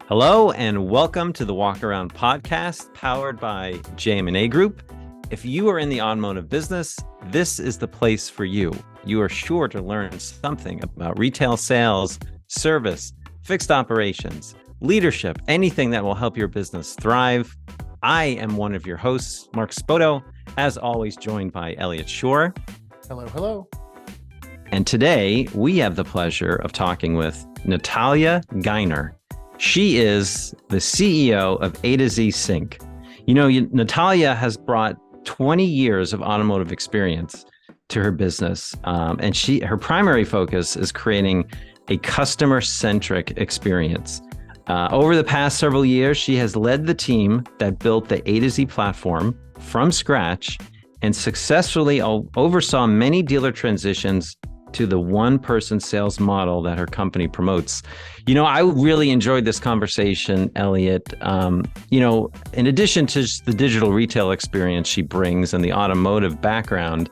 Hello and welcome to the Walk Around podcast powered by JM&A Group. If you are in the automotive business, this is the place for you. You are sure to learn something about retail sales, service, fixed operations, leadership, anything that will help your business thrive. I am one of your hosts, Mark Spoto, as always joined by Elliot Shore. Hello. And today we have the pleasure of talking with Natalia Giner. She is the CEO of A2Z Sync. You know, Natalia has brought 20 years of automotive experience to her business, and her primary focus is creating a customer-centric experience. Over the past several years, she has led the team that built the A2Z platform from scratch and successfully oversaw many dealer transitions to the one-person sales model that her company promotes. You know, I really enjoyed this conversation, Elliot. In addition to just the digital retail experience she brings and the automotive background,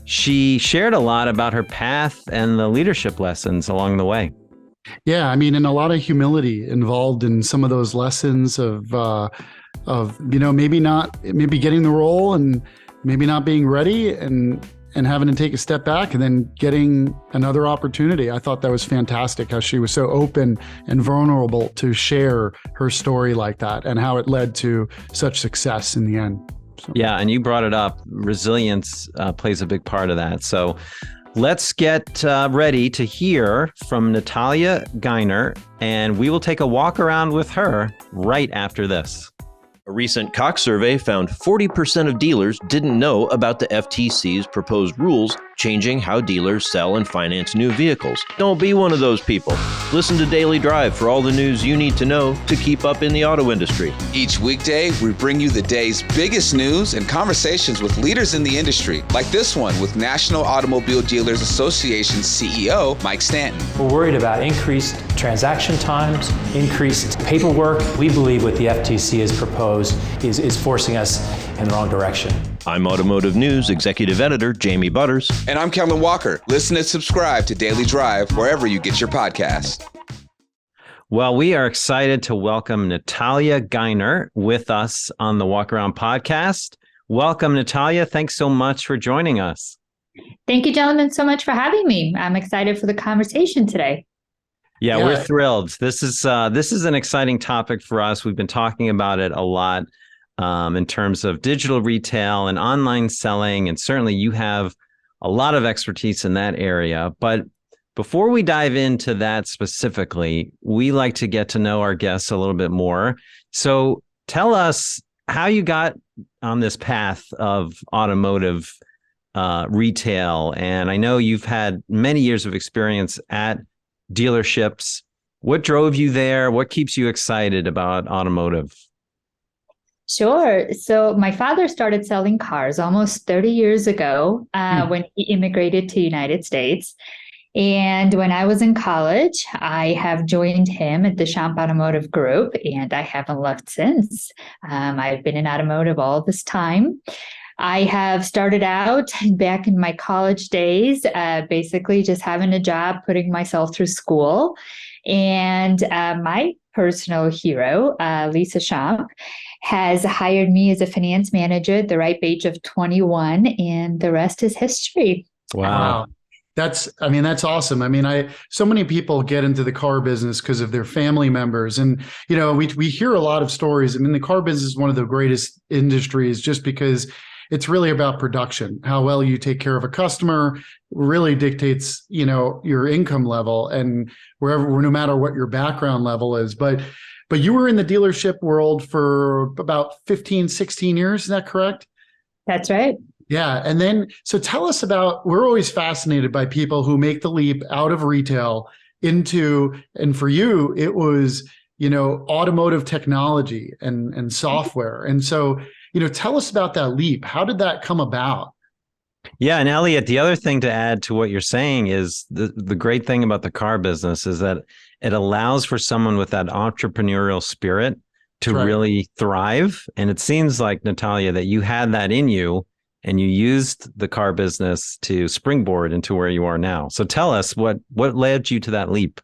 she shared a lot about her path and the leadership lessons along the way. Yeah, I mean, and a lot of humility involved in some of those lessons of maybe getting the role and maybe not being ready and having to take a step back and then getting another opportunity. I thought that was fantastic how she was so open and vulnerable to share her story like that and how it led to such success in the end. So. Yeah, and you brought it up. Resilience plays a big part of that. So let's get ready to hear from Natalia Giner, and we will take a walk around with her right after this. A recent Cox survey found 40% of dealers didn't know about the FTC's proposed rules changing how dealers sell and finance new vehicles. Don't be one of those people. Listen to Daily Drive for all the news you need to know to keep up in the auto industry. Each weekday, we bring you the day's biggest news and conversations with leaders in the industry, like this one with National Automobile Dealers Association CEO Mike Stanton. We're worried about increased transaction times, increased paperwork. We believe what the FTC has proposed is forcing us in the wrong direction. I'm Automotive News Executive Editor Jamie Butters. And I'm Kellen Walker. Listen and subscribe to Daily Drive wherever you get your podcast. Well, we are excited to welcome Natalia Giner with us on the Walk Around podcast. Welcome, Natalia. Thanks so much for joining us. Thank you, gentlemen, so much for having me. I'm excited for the conversation today. Yeah, we're thrilled. This is an exciting topic for us. We've been talking about it a lot in terms of digital retail and online selling, and certainly you have a lot of expertise in that area. But before we dive into that specifically, we like to get to know our guests a little bit more. So tell us how you got on this path of automotive retail. And I know you've had many years of experience at dealerships. What drove you there? What keeps you excited about automotive? Sure. So my father started selling cars almost 30 years ago when he immigrated to the United States. And when I was in college, I have joined him at the Champ Automotive Group, and I haven't left since. I've been in automotive all this time. I have started out back in my college days, basically just having a job, putting myself through school. And my personal hero, Lisa Champ, has hired me as a finance manager at the ripe age of 21, and the rest is history. Wow. That's awesome. I mean, so many people get into the car business because of their family members. And, you know, we hear a lot of stories. I mean, the car business is one of the greatest industries just because it's really about production. How well you take care of a customer really dictates, you know, your income level and no matter what your background level is. But you were in the dealership world for about 15, 16 years. Is that correct? That's right. Yeah. And then, so tell us we're always fascinated by people who make the leap out of retail into, and for you, it was, you know, automotive technology and software. And so, you know, tell us about that leap. How did that come about? Yeah. And Elliot, the other thing to add to what you're saying is the great thing about the car business is that it allows for someone with that entrepreneurial spirit to really thrive. And it seems like, Natalia, that you had that in you and you used the car business to springboard into where you are now. So tell us what led you to that leap.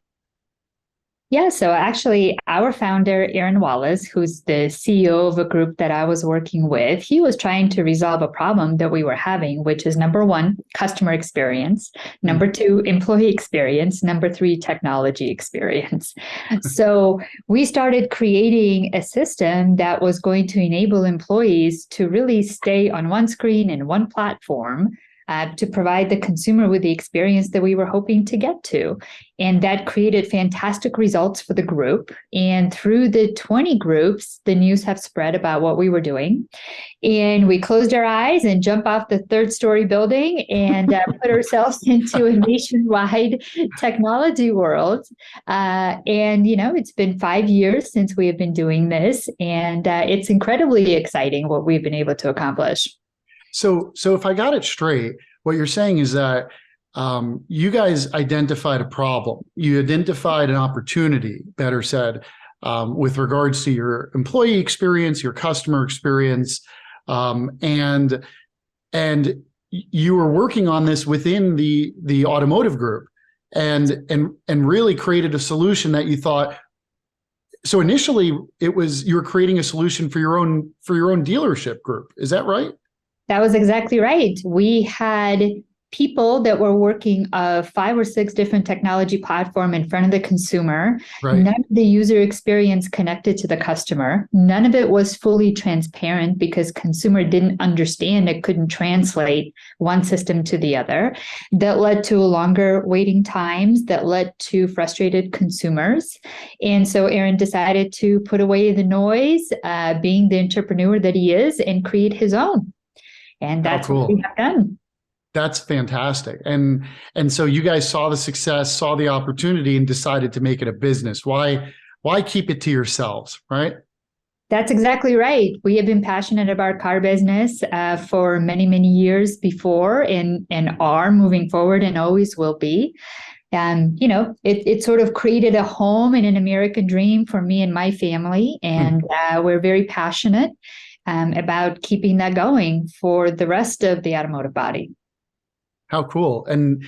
Yeah, so actually, our founder, Aaron Wallace, who's the CEO of a group that I was working with, he was trying to resolve a problem that we were having, which is number one, customer experience, number two, employee experience, number three, technology experience. So we started creating a system that was going to enable employees to really stay on one screen and one platform. To provide the consumer with the experience that we were hoping to get to. And that created fantastic results for the group. And through the 20 groups, the news have spread about what we were doing. And we closed our eyes and jumped off the third-story building and put ourselves into a nationwide technology world. And, it's been 5 years since we have been doing this. And it's incredibly exciting what we've been able to accomplish. So if I got it straight, what you're saying is that you guys identified a problem. You identified an opportunity, better said, with regards to your employee experience, your customer experience, and you were working on this within the automotive group, and really created a solution that you thought. So initially, you were creating a solution for your own dealership group. Is that right? That was exactly right. We had people that were working 5 or 6 different technology platforms in front of the consumer. Right. None of the user experience connected to the customer. None of it was fully transparent because consumer didn't understand it, couldn't translate one system to the other. That led to longer waiting times, that led to frustrated consumers. And so Aaron decided to put away the noise, being the entrepreneur that he is, and create his own. And that's what we have done. That's fantastic. And so you guys saw the success, saw the opportunity, and decided to make it a business. Why keep it to yourselves, right? That's exactly right. We have been passionate about car business for many, many years before and are moving forward and always will be. And, it sort of created a home and an American dream for me and my family. And we're very passionate about keeping that going for the rest of the automotive body. How cool. And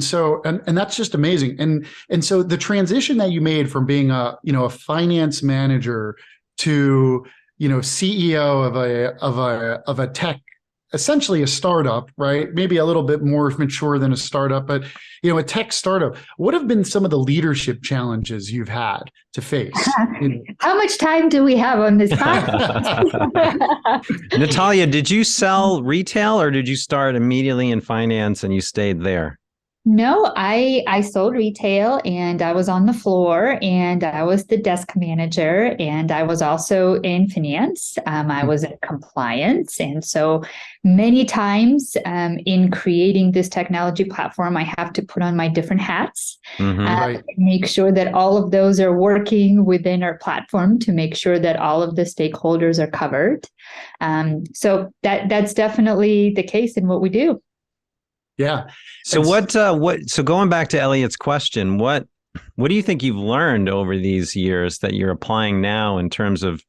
so that's just amazing. And so the transition that you made from being a finance manager to, CEO of a tech, essentially a startup, right? Maybe a little bit more mature than a startup, but a tech startup. What have been some of the leadership challenges you've had to face? How much time do we have on this podcast? Natalia, did you sell retail or did you start immediately in finance and you stayed there? No, I sold retail and I was on the floor and I was the desk manager and I was also in finance. I was in compliance. And so many times in creating this technology platform, I have to put on my different hats, make sure that all of those are working within our platform to make sure that all of the stakeholders are covered. So that's definitely the case in what we do. Yeah. So so going back to Elliot's question, what do you think you've learned over these years that you're applying now in terms of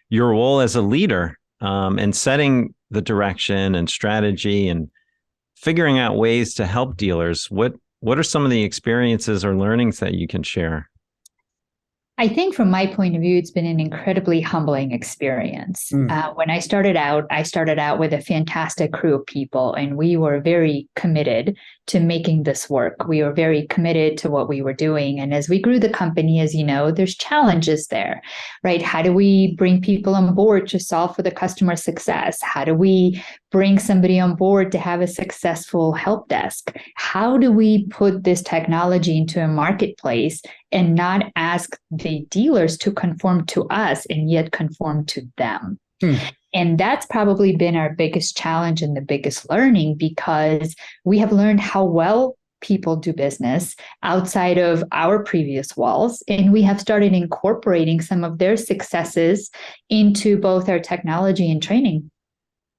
your role as a leader and setting the direction and strategy and figuring out ways to help dealers? What are some of the experiences or learnings that you can share? I think from my point of view, it's been an incredibly humbling experience. When I started out with a fantastic crew of people, and we were very committed to making this work. We were very committed to what we were doing. And as we grew the company, as you know, there's challenges there, right? How do we bring people on board to solve for the customer success? How do we bring somebody on board to have a successful help desk? How do we put this technology into a marketplace and not ask the dealers to conform to us and yet conform to them? And that's probably been our biggest challenge and the biggest learning, because we have learned how well people do business outside of our previous walls. And we have started incorporating some of their successes into both our technology and training.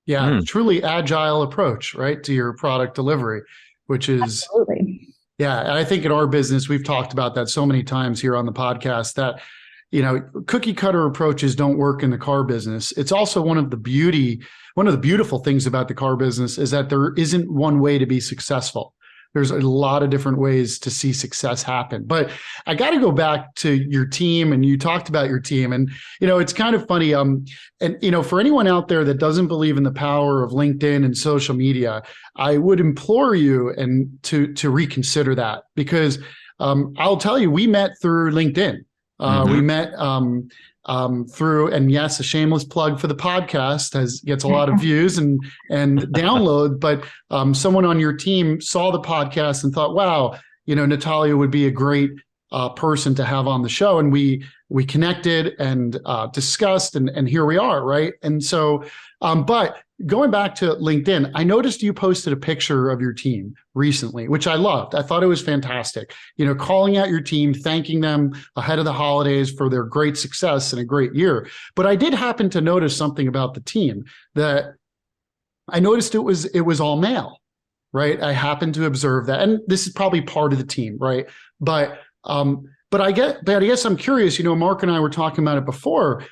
Yeah, truly agile approach, right, to your product delivery, which is absolutely. Yeah, and I think in our business, we've talked about that so many times here on the podcast that, cookie cutter approaches don't work in the car business. It's also one of the beautiful things about the car business is that there isn't one way to be successful. there's a lot of different ways to see success happen. But I got to go back to your team, and you talked about your team, and it's kind of funny. And for anyone out there that doesn't believe in the power of LinkedIn and social media, I would implore you to reconsider that, because I'll tell you, we met through LinkedIn. We met through, and yes, a shameless plug for the podcast, gets a lot of views and download, but someone on your team saw the podcast and thought, wow, Natalia would be a great person to have on the show. And we connected and discussed, and here we are, right? And so, but going back to LinkedIn, I noticed you posted a picture of your team recently, which I loved. I thought it was fantastic. Calling out your team, thanking them ahead of the holidays for their great success and a great year. But I did happen to notice something about the team that I noticed it was all male, right? I happened to observe that, and this is probably part of the team, right? But I guess I'm curious. Mark and I were talking about it before.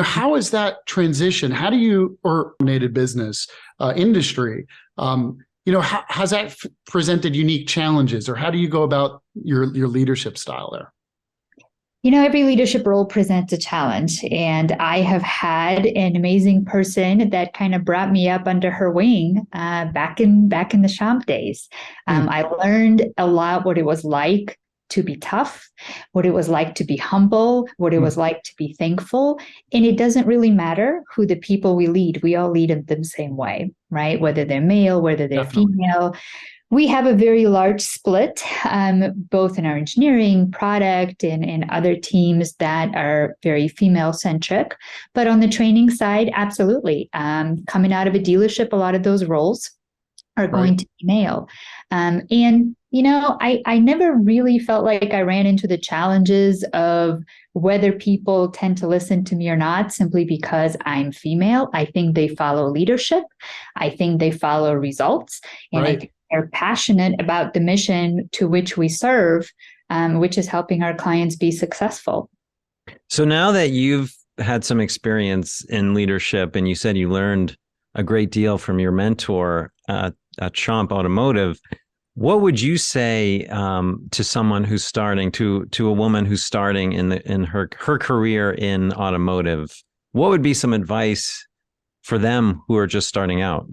How is that transition? How do you, or dominated business industry? Has that presented unique challenges, or how do you go about your leadership style there? Every leadership role presents a challenge, and I have had an amazing person that kind of brought me up under her wing back in the shop days. I learned a lot what it was like to be tough, what it was like to be humble, what it was like to be thankful. And it doesn't really matter who the people we lead. We all lead them the same way, right? Whether they're male, whether they're female. We have a very large split, both in our engineering, product, and other teams that are very female-centric. But on the training side, absolutely. Coming out of a dealership, a lot of those roles are going to be male. I never really felt like I ran into the challenges of whether people tend to listen to me or not simply because I'm female. I think they follow leadership. I think they follow results. And I think they're passionate about the mission to which we serve, which is helping our clients be successful. So now that you've had some experience in leadership, and you said you learned a great deal from your mentor at Chomp Automotive, what would you say to someone who's starting, to a woman who's starting in her career in automotive? What would be some advice for them who are just starting out?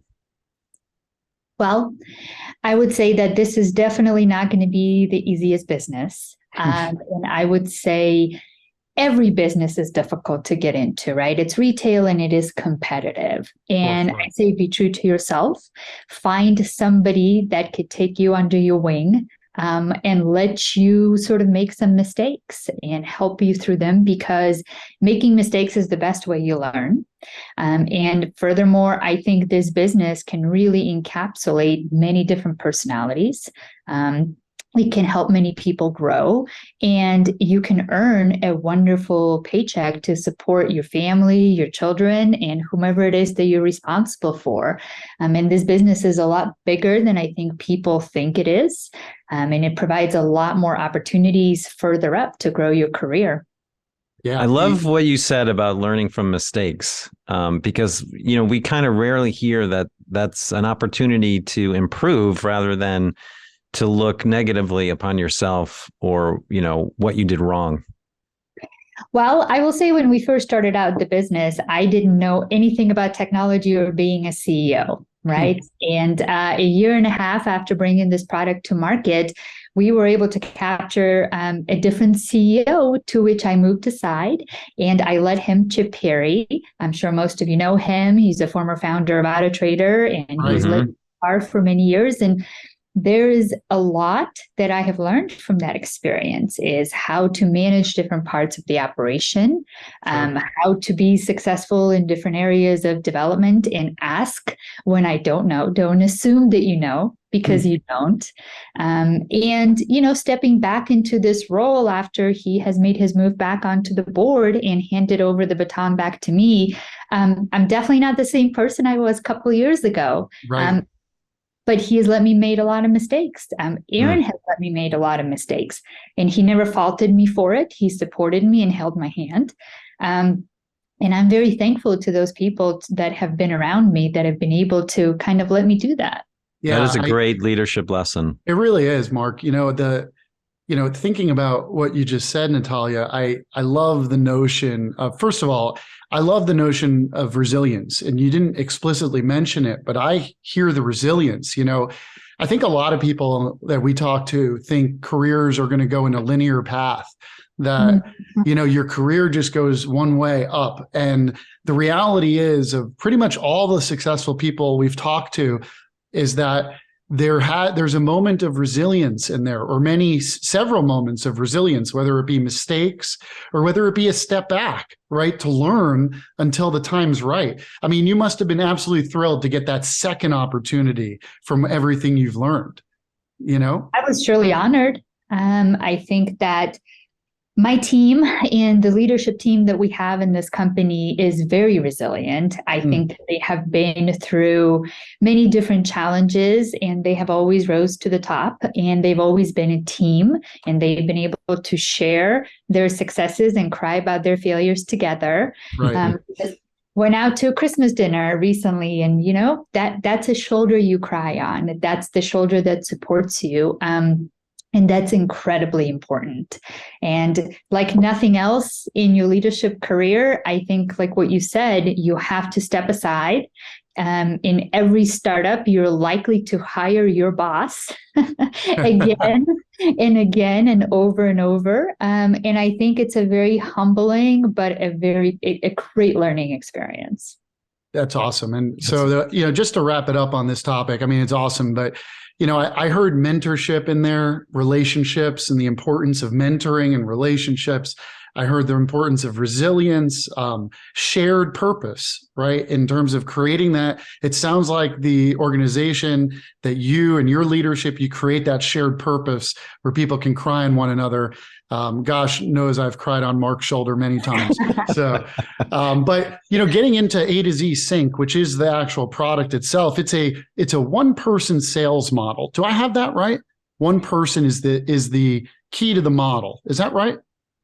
Well, I would say that this is definitely not going to be the easiest business. And I would say every business is difficult to get into, right? It's retail and it is competitive. And I say be true to yourself. Find somebody that could take you under your wing and let you sort of make some mistakes and help you through them, because making mistakes is the best way you learn. And furthermore, I think this business can really encapsulate many different personalities. It can help many people grow, and you can earn a wonderful paycheck to support your family, your children, and whomever it is that you're responsible for. And this business is a lot bigger than I think people think it is. And it provides a lot more opportunities further up to grow your career. Yeah, I love what you said about learning from mistakes, because, we kind of rarely hear that that's an opportunity to improve rather than to look negatively upon yourself or, what you did wrong. Well, I will say when we first started out the business, I didn't know anything about technology or being a CEO, right? And a year and a half after bringing this product to market, we were able to capture a different CEO, to which I moved aside, and I let him, Chip Perry. I'm sure most of you know him. He's a former founder of AutoTrader, and he's led car for many years. And there is a lot that I have learned from that experience, is how to manage different parts of the operation, how to be successful in different areas of development, and ask when I don't know. Don't assume that you know, because you don't. And, stepping back into this role after he has made his move back onto the board and handed over the baton back to me, I'm definitely not the same person I was a couple of years ago. But he has let me make a lot of mistakes. Aaron has let me make a lot of mistakes, and he never faulted me for it. He supported me and held my hand. And I'm very thankful to those people that have been around me that have been able to kind of let me do that. Yeah, That is a great leadership lesson. it really is, Mark. Thinking about what you just said, Natalia, I love the notion of, first of all, I love the notion of resilience. And you didn't explicitly mention it, but I hear the resilience. I think a lot of people that we talk to think careers are going to go in a linear path, that, your career just goes one way up. And the reality is of pretty much all the successful people we've talked to is that there's a moment of resilience in there, or several moments of resilience, whether it be mistakes or whether it be a step back, right, to learn until the time's right. I mean, you must have been absolutely thrilled to get that second opportunity from everything you've learned, I was truly honored. I think that my team and the leadership team that we have in this company is very resilient. I think that they have been through many different challenges, and they have always rose to the top, and they've always been a team, and they've been able to share their successes and cry about their failures together. Right. Went out to a Christmas dinner recently, and that's a shoulder you cry on. That's the shoulder that supports you. And that's incredibly important. And like nothing else in your leadership career, I think, like what you said, you have to step aside. In every startup, you're likely to hire your boss again and again and over and over. And I think it's a very humbling, but a great learning experience. That's awesome. And so, just to wrap it up on this topic, I mean, it's awesome, but I heard mentorship in there, relationships, and the importance of mentoring and relationships. I heard the importance of resilience, shared purpose, right? In terms of creating that. It sounds like the organization that you and your leadership, you create that shared purpose where people can cry on one another. Gosh knows I've cried on Mark's shoulder many times. So, but getting into A2Z Sync, which is the actual product itself, it's a one-person sales model. Do I have that right? One person is the key to the model. Is that right?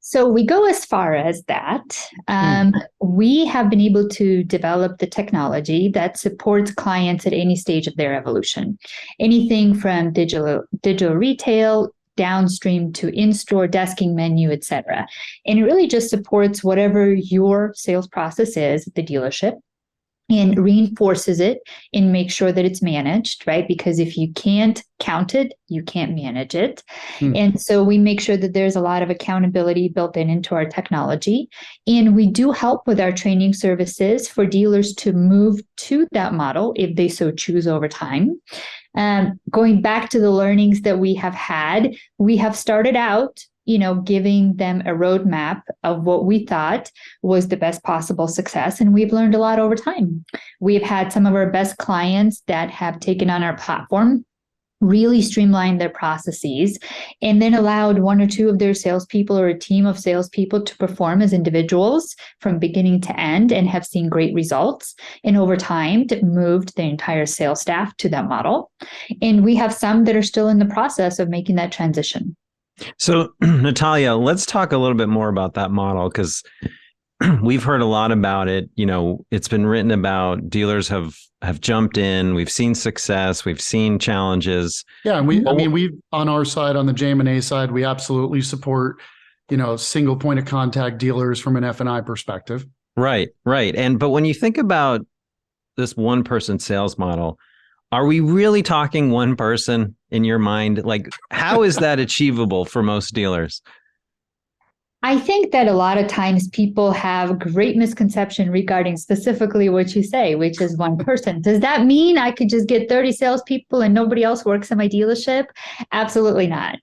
So we go as far as that. We have been able to develop the technology that supports clients at any stage of their evolution. Anything from digital retail, downstream to in-store desking menu, et cetera. And it really just supports whatever your sales process is at the dealership, and reinforces it and makes sure that it's managed, right? Because if you can't count it, you can't manage it. And so we make sure that there's a lot of accountability built into our technology. And we do help with our training services for dealers to move to that model if they so choose over time. Going back to the learnings that we have had, we have started out giving them a roadmap of what we thought was the best possible success. And we've learned a lot over time. We've had some of our best clients that have taken on our platform, really streamlined their processes, and then allowed one or two of their salespeople or a team of salespeople to perform as individuals from beginning to end, and have seen great results. And over time, moved the entire sales staff to that model. And we have some that are still in the process of making that transition. So, Natalia, let's talk a little bit more about that model, because we've heard a lot about it. It's been written about. Dealers have jumped in. We've seen success. We've seen challenges. Yeah, and we on our side, on the JM&A side, we absolutely support, single point of contact dealers from an F&I perspective. Right. But when you think about this one person sales model, are we really talking one person in your mind? Like, how is that achievable for most dealers? I think that a lot of times people have great misconception regarding specifically what you say, which is one person. Does that mean I could just get 30 salespeople and nobody else works in my dealership? Absolutely not.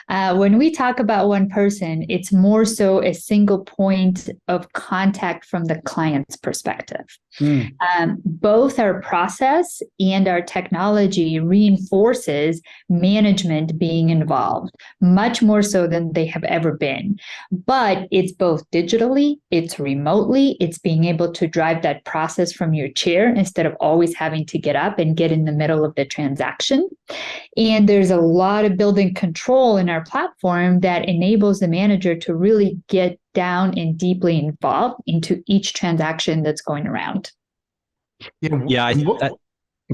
When we talk about one person, it's more so a single point of contact from the client's perspective. Both our process and our technology reinforces management being involved, much more so than they have ever been. But it's both digitally, it's remotely, it's being able to drive that process from your chair instead of always having to get up and get in the middle of the transaction. And there's a lot of built-in control in our platform that enables the manager to really get down and deeply involved into each transaction that's going around. Go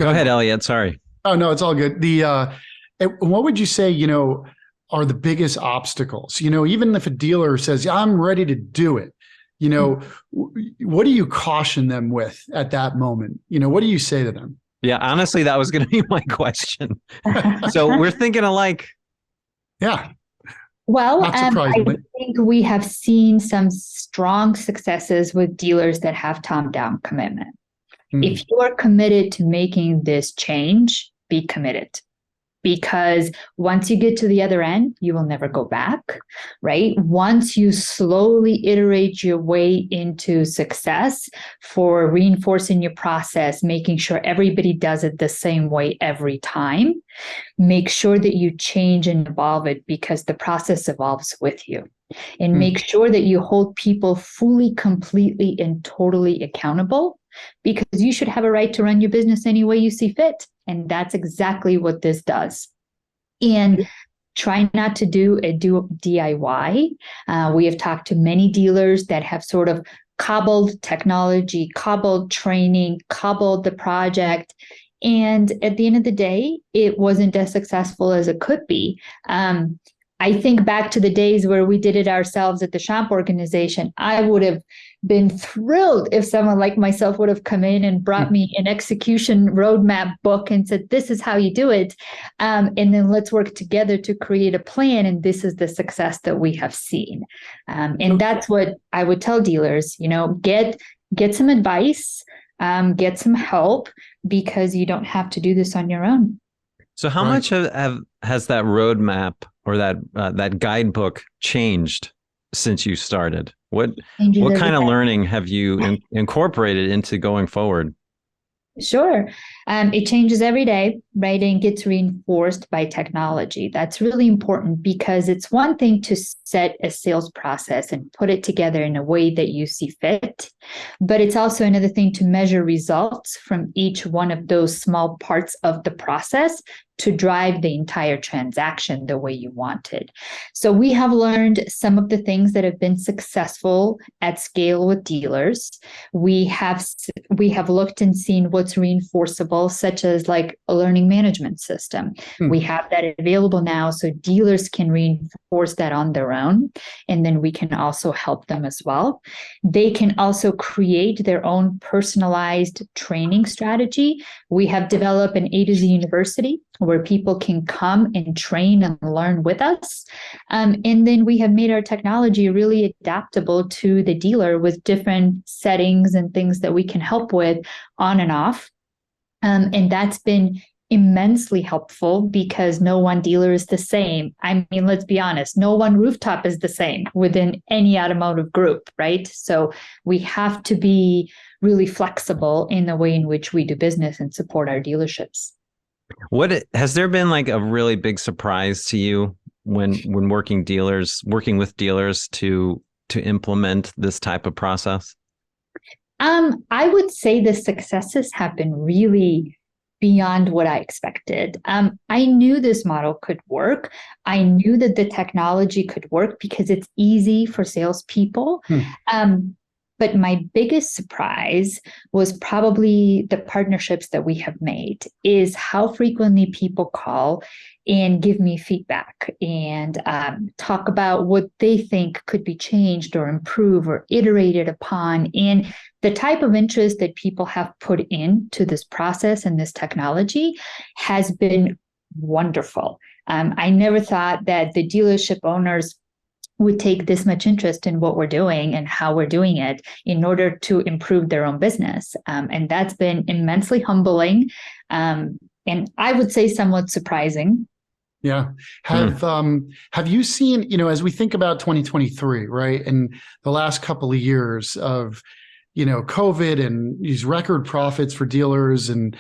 ahead, Elliot. Sorry. Oh, no, it's all good. What would you say, are the biggest obstacles? Even if a dealer says, yeah, I'm ready to do it, what do you caution them with at that moment? What do you say to them? Yeah, honestly, that was going to be my question. So we're thinking alike. Yeah. Well, Not I surprisingly. think we have seen some strong successes with dealers that have top-down commitment. If you are committed to making this change, be committed. Because once you get to the other end, you will never go back, right? Once you slowly iterate your way into success for reinforcing your process, making sure everybody does it the same way every time, make sure that you change and evolve it because the process evolves with you. And make sure that you hold people fully, completely, and totally accountable because you should have a right to run your business any way you see fit. And that's exactly what this does. And try not to do DIY. We have talked to many dealers that have sort of cobbled technology, cobbled training, cobbled the project. And at the end of the day, it wasn't as successful as it could be. I think back to the days where we did it ourselves at the shop organization. I would have been thrilled if someone like myself would have come in and brought me an execution roadmap book and said, this is how you do it. And then let's work together to create a plan. And this is the success that we have seen. And that's what I would tell dealers, get some advice, get some help because you don't have to do this on your own. So how much has that roadmap or that guidebook changed since you started? What kind of learning have you incorporated into going forward? Sure. It changes every day, right? And gets reinforced by technology. That's really important because it's one thing to set a sales process and put it together in a way that you see fit, but it's also another thing to measure results from each one of those small parts of the process to drive the entire transaction the way you want it. So we have learned some of the things that have been successful at scale with dealers. We have looked and seen what's reinforceable, such as like a learning management system. We have that available now so dealers can reinforce that on their own. And then we can also help them as well. They can also create their own personalized training strategy. We have developed an A2Z University where people can come and train and learn with us. And then we have made our technology really adaptable to the dealer with different settings and things that we can help with on and off. And that's been immensely helpful because no one dealer is the same. I mean, let's be honest, no one rooftop is the same within any automotive group, right? So we have to be really flexible in the way in which we do business and support our dealerships. Has there been like a really big surprise to you when working with dealers to implement this type of process? I would say the successes have been really beyond what I expected. I knew this model could work. I knew that the technology could work because it's easy for salespeople. But my biggest surprise was probably the partnerships that we have made, is how frequently people call and give me feedback and talk about what they think could be changed or improved or iterated upon. And the type of interest that people have put into this process and this technology has been wonderful. I never thought that the dealership owners would take this much interest in what we're doing and how we're doing it in order to improve their own business. And that's been immensely humbling. And I would say somewhat surprising. Yeah. Have you seen, as we think about 2023, right? And the last couple of years of, COVID and these record profits for dealers and,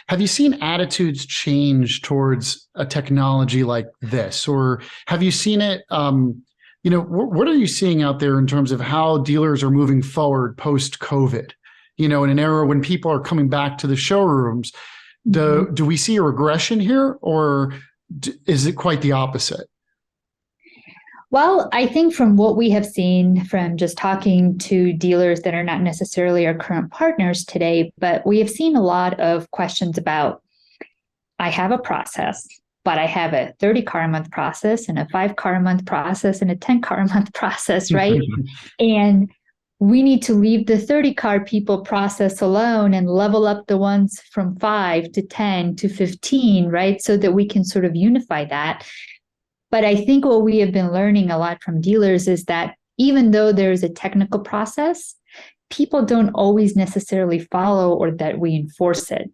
have you seen attitudes change towards a technology like this? Or have you seen it, what are you seeing out there in terms of how dealers are moving forward post-COVID? In an era when people are coming back to the showrooms, do we see a regression here or is it quite the opposite? Well, I think from what we have seen from just talking to dealers that are not necessarily our current partners today, but we have seen a lot of questions about, I have a process, but I have a 30 car a month process and a 5 car a month process and a 10 car a month process, right? And we need to leave the 30 car people process alone and level up the ones from 5 to 10 to 15, right? So that we can sort of unify that. But I think what we have been learning a lot from dealers is that even though there's a technical process, people don't always necessarily follow or that we enforce it.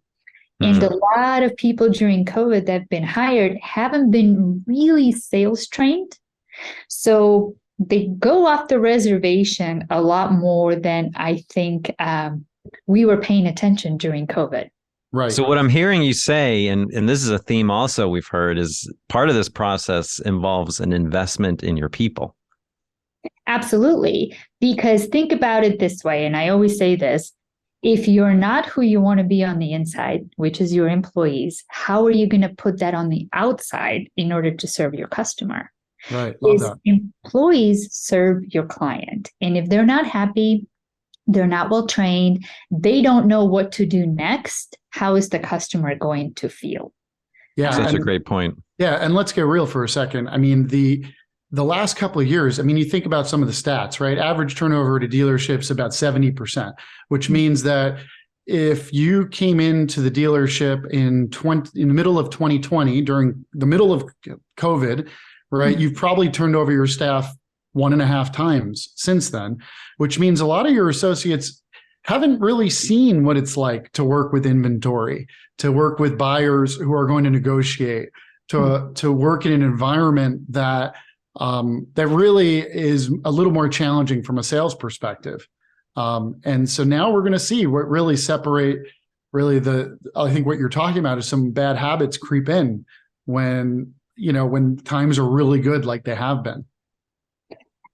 And a lot of people during COVID that have been hired haven't been really sales trained. So they go off the reservation a lot more than I think we were paying attention during COVID. Right. So what I'm hearing you say, and this is a theme also we've heard, is part of this process involves an investment in your people. Absolutely. Because think about it this way, and I always say this, if you're not who you want to be on the inside, which is your employees, how are you going to put that on the outside in order to serve your customer? Right. Love that. Employees serve your client. And if they're not happy, they're not well trained, they don't know what to do next, how is the customer going to feel? Yeah. Such a great point. Yeah. And let's get real for a second. I mean, the last couple of years, I mean, you think about some of the stats, right? Average turnover at a dealership's about 70%, which means that if you came into the dealership in the middle of 2020, during the middle of COVID, right, you've probably turned over your staff 1.5 times since then, which means a lot of your associates haven't really seen what it's like to work with inventory, to work with buyers who are going to negotiate, to work in an environment that really is a little more challenging from a sales perspective. And so now we're going to see what really separate I think what you're talking about is some bad habits creep in when times are really good, like they have been.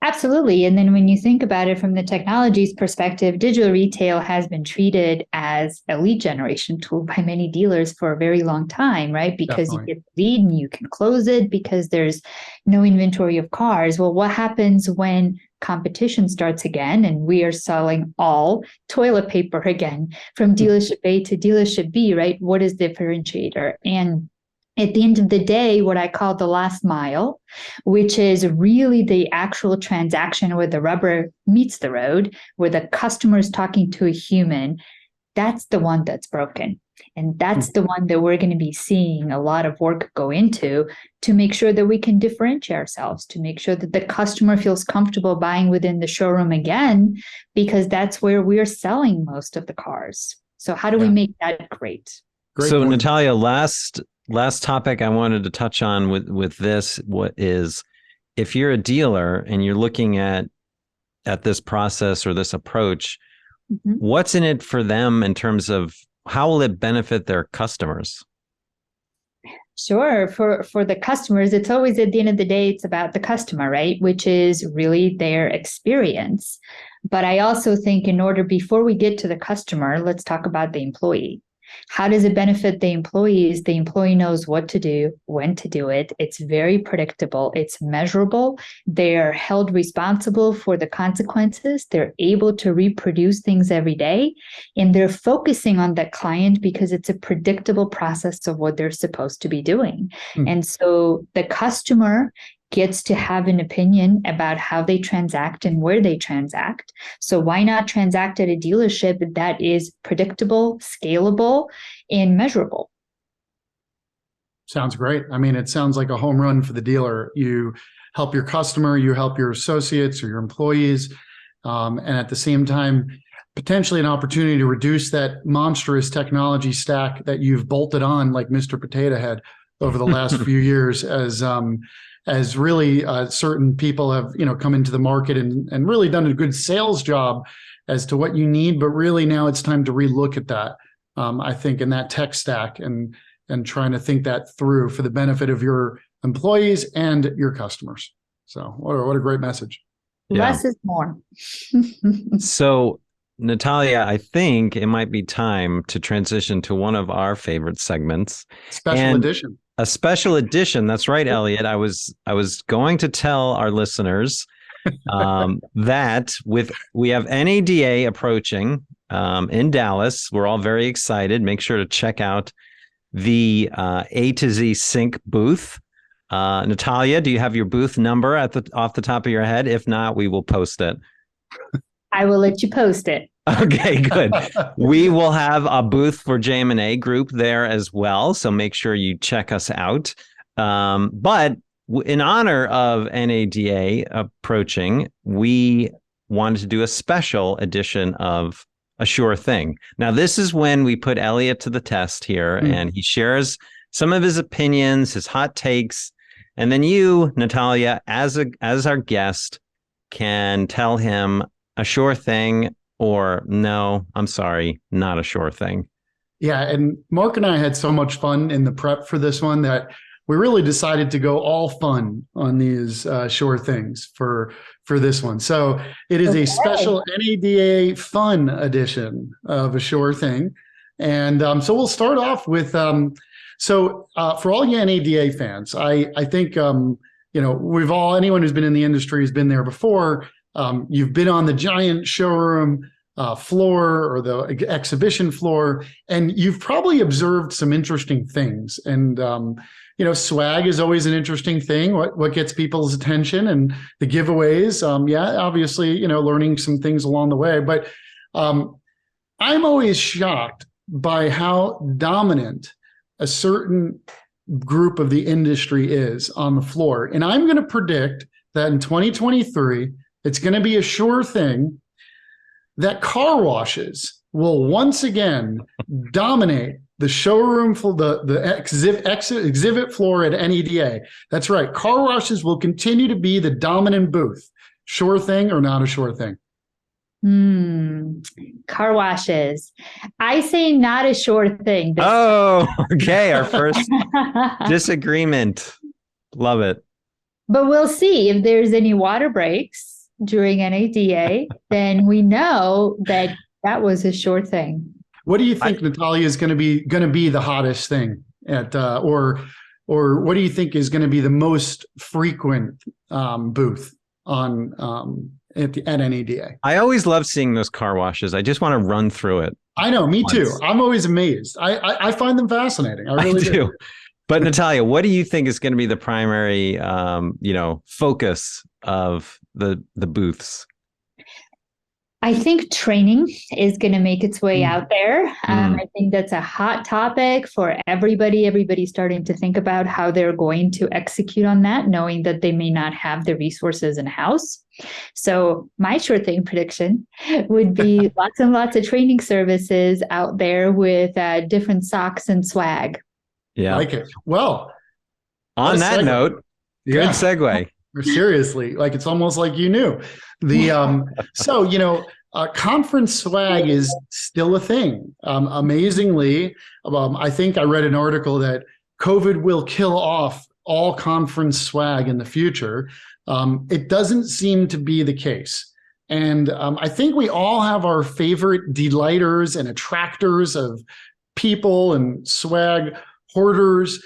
Absolutely. And then when you think about it from the technology's perspective, digital retail has been treated as a lead generation tool by many dealers for a very long time, right? Because Definitely. you get the lead and you can close it because there's no inventory of cars. Well, what happens when competition starts again and we are selling all toilet paper again from dealership A to dealership B, right? What is the differentiator? And at the end of the day, what I call the last mile, which is really the actual transaction where the rubber meets the road, where the customer is talking to a human, that's the one that's broken. And that's the one that we're going to be seeing a lot of work go into to make sure that we can differentiate ourselves, to make sure that the customer feels comfortable buying within the showroom again, because that's where we're selling most of the cars. So how do we make that great? Great So point. Natalia, last topic I wanted to touch on with this, what is, if you're a dealer and you're looking at this process or this approach, what's in it for them in terms of how will it benefit their customers? Sure. For the customers, it's always at the end of the day, it's about the customer, right? Which is really their experience. But I also think before we get to the customer, let's talk about the employee. How does it benefit the employees? The employee knows what to do, when to do it. It's very predictable. It's measurable. They're held responsible for the consequences. They're able to reproduce things every day. And they're focusing on that client because it's a predictable process of what they're supposed to be doing. And so the customer gets to have an opinion about how they transact and where they transact. So why not transact at a dealership that is predictable, scalable, and measurable? Sounds great. I mean, it sounds like a home run for the dealer. You help your customer, you help your associates or your employees, and at the same time, potentially an opportunity to reduce that monstrous technology stack that you've bolted on like Mr. Potato Head over the last few years as really certain people have come into the market and really done a good sales job as to what you need, but really now it's time to relook at that. I think in that tech stack and trying to think that through for the benefit of your employees and your customers. So what a great message. Less is more. So Natalia, I think it might be time to transition to one of our favorite segments. Special edition. A special edition. That's right, Elliot. I was going to tell our listeners that we have NADA approaching in Dallas. We're all very excited. Make sure to check out the A2Z Sync booth. Natalia, do you have your booth number off the top of your head? If not, we will post it. I will let you post it. Okay, good. We will have a booth for JM&A Group there as well, so make sure you check us out. But in honor of NADA approaching, we wanted to do a special edition of A Sure Thing. Now, this is when we put Elliot to the test here, and he shares some of his opinions, his hot takes, and then you, Natalia, as our guest, can tell him a sure thing or no, I'm sorry, not a sure thing. Yeah, and Mark and I had so much fun in the prep for this one that we really decided to go all fun on these sure things for this one. So it is a special NADA fun edition of A Sure Thing. And so we'll start off with, for all you NADA fans, I think, anyone who's been in the industry has been there before. You've been on the giant showroom floor or the exhibition floor, and you've probably observed some interesting things. And, swag is always an interesting thing. What gets people's attention, and the giveaways. Obviously, learning some things along the way. But I'm always shocked by how dominant a certain group of the industry is on the floor. And I'm going to predict that in 2023, it's going to be a sure thing that car washes will once again dominate the showroom for the exhibit floor at NADA. That's right. Car washes will continue to be the dominant booth. Sure thing or not a sure thing? Car washes. I say not a sure thing. Okay. Our first disagreement. Love it. But we'll see if there's any water breaks during NADA, then we know that was a sure thing. What do you think, Natalia, is going to be the hottest thing at, or what do you think is going to be the most frequent booth on at NADA? I always love seeing those car washes. I just want to run through it. I know, me too. I'm always amazed. I find them fascinating. I really do. But Natalia, what do you think is going to be the primary, focus of the booths? I think training is going to make its way out there. I think that's a hot topic for everybody. Everybody's starting to think about how they're going to execute on that, knowing that they may not have the resources in-house. So my sure thing prediction would be lots and lots of training services out there with different socks and swag. Yeah. Like it. Well, on that note, good segue. Seriously, like it's almost like you knew. Conference swag is still a thing. Amazingly, I think I read an article that COVID will kill off all conference swag in the future. It doesn't seem to be the case. And I think we all have our favorite delighters and attractors of people and swag hoarders.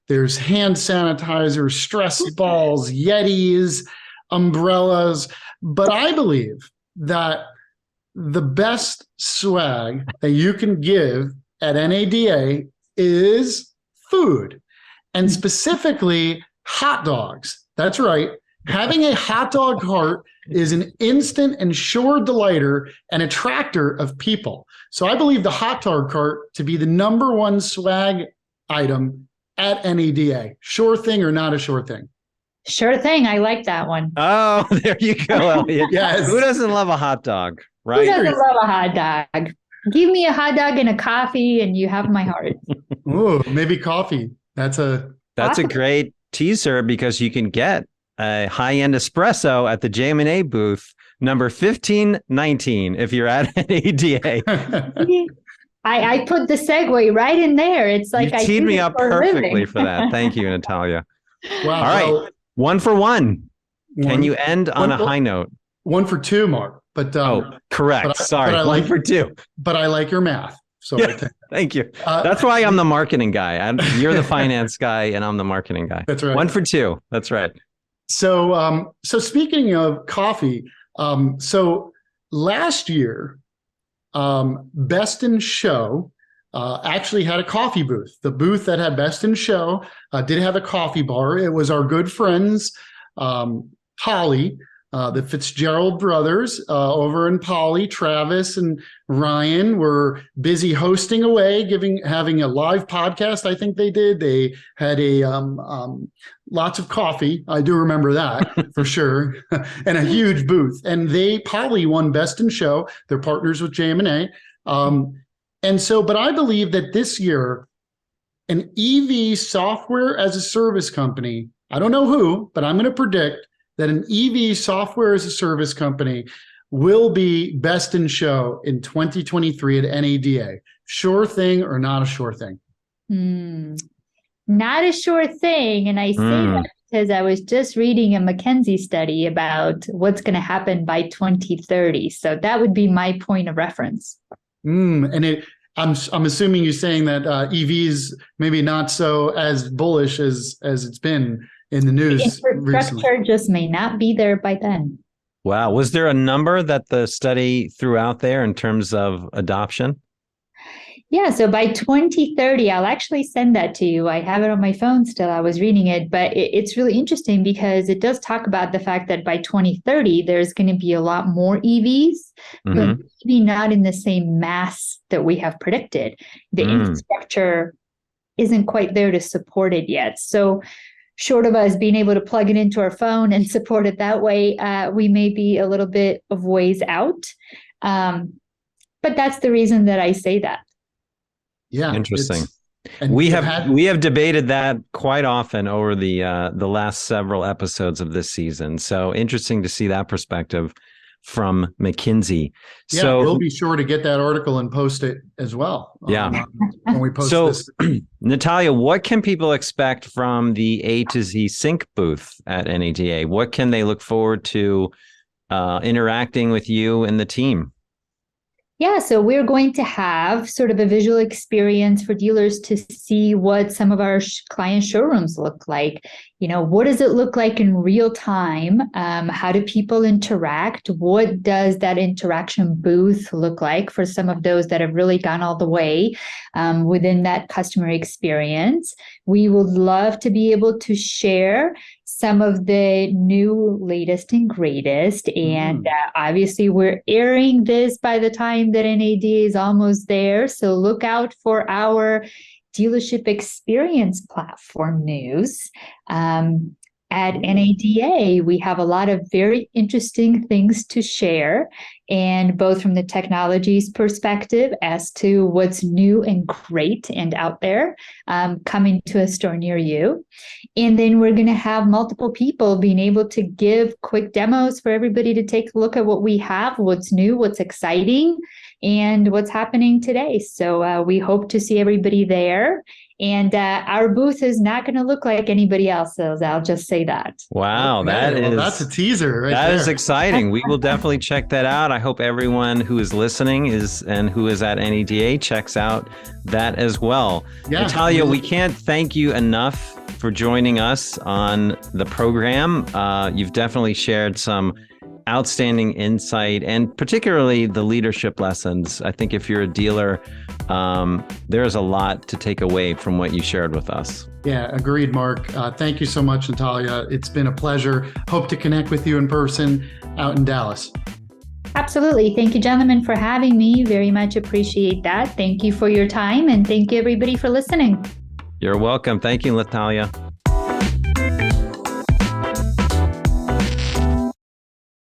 There's hand sanitizer, stress balls, Yetis, umbrellas. But I believe that the best swag that you can give at NADA is food, and specifically hot dogs. That's right. Having a hot dog cart is an instant and sure delighter and attractor of people. So I believe the hot dog cart to be the number one swag item at NADA. Sure thing or not a sure thing? Sure thing. I like that one. Oh, there you go, Elliot. Yes. Who doesn't love a hot dog, right? Who doesn't love a hot dog? Give me a hot dog and a coffee and you have my heart. Ooh, maybe coffee. That's a great teaser because you can get a high-end espresso at the JM&A booth, number 1519, if you're at NADA. I put the segue right in there. It's like you teed me up perfectly for that. Thank you, Natalia. Wow. All right, one for one. Can you end on a high note? 1 for 2, Mark. But correct. Sorry, but 1 for 2. But I like your math. So yeah, thank you. That's why I'm the marketing guy. You're the finance guy, and I'm the marketing guy. That's right. 1 for 2. That's right. So, speaking of coffee, so last year, Best in Show actually had a coffee booth. The booth that had Best in Show did have a coffee bar. It was our good friends, Polly, the Fitzgerald brothers over in Polly. Travis and Ryan were busy hosting away, having a live podcast. I think they did. They had lots of coffee. I do remember that for sure, and a huge booth. And Polly won Best in Show. They're partners with JM&A. But I believe that this year, an EV software as a service company, I don't know who, but I'm going to predict that an EV software as a service company will be Best in Show in 2023 at NADA. Sure thing or not a sure thing? Not a sure thing. And I say that because I was just reading a McKinsey study about what's going to happen by 2030. So that would be my point of reference. And I'm assuming you're saying that EVs maybe not so as bullish as it's been in the news infrastructure recently. Just may not be there by then. Wow. Was there a number that the study threw out there in terms of adoption? Yeah, so by 2030, I'll actually send that to you. I have it on my phone still. I was reading it, but it's really interesting because it does talk about the fact that by 2030, there's going to be a lot more EVs, but maybe not in the same mass that we have predicted. The infrastructure isn't quite there to support it yet. So short of us being able to plug it into our phone and support it that way, we may be a little bit of ways out. But that's the reason that I say that. Yeah, interesting. We have debated that quite often over the last several episodes of this season. So interesting to see that perspective from McKinsey. Yeah, so we'll be sure to get that article and post it as well. Yeah, when we post this. Natalia, what can people expect from the A2Z Sync booth at NADA? What can they look forward to interacting with you and the team? Yeah, so we're going to have sort of a visual experience for dealers to see what some of our client showrooms look like. You know, what does it look like in real time? How do people interact? What does that interaction booth look like for some of those that have really gone all the way within that customer experience? We would love to be able to share some of the new latest and greatest. And obviously we're airing this by the time that NADA is almost there. So look out for our dealership experience platform news. At NADA, we have a lot of very interesting things to share, and both from the technologies perspective as to what's new and great and out there coming to a store near you. And then we're going to have multiple people being able to give quick demos for everybody to take a look at what we have, what's new, what's exciting, and what's happening today. So we hope to see everybody there. And our booth is not going to look like anybody else's. I'll just say that. Wow, okay, that's a teaser. That is exciting. We will definitely check that out. I hope everyone who is listening and who is at NADA checks out that as well. Yeah. Natalia, we can't thank you enough for joining us on the program. You've definitely shared some outstanding insight, and particularly the leadership lessons. I think if you're a dealer, there's a lot to take away from what you shared with us. Yeah, agreed, Mark. Thank you so much, Natalia. It's been a pleasure. Hope to connect with you in person out in Dallas. Absolutely. Thank you, gentlemen, for having me. Very much appreciate that. Thank you for your time, and thank you, everybody, for listening. You're welcome. Thank you, Natalia.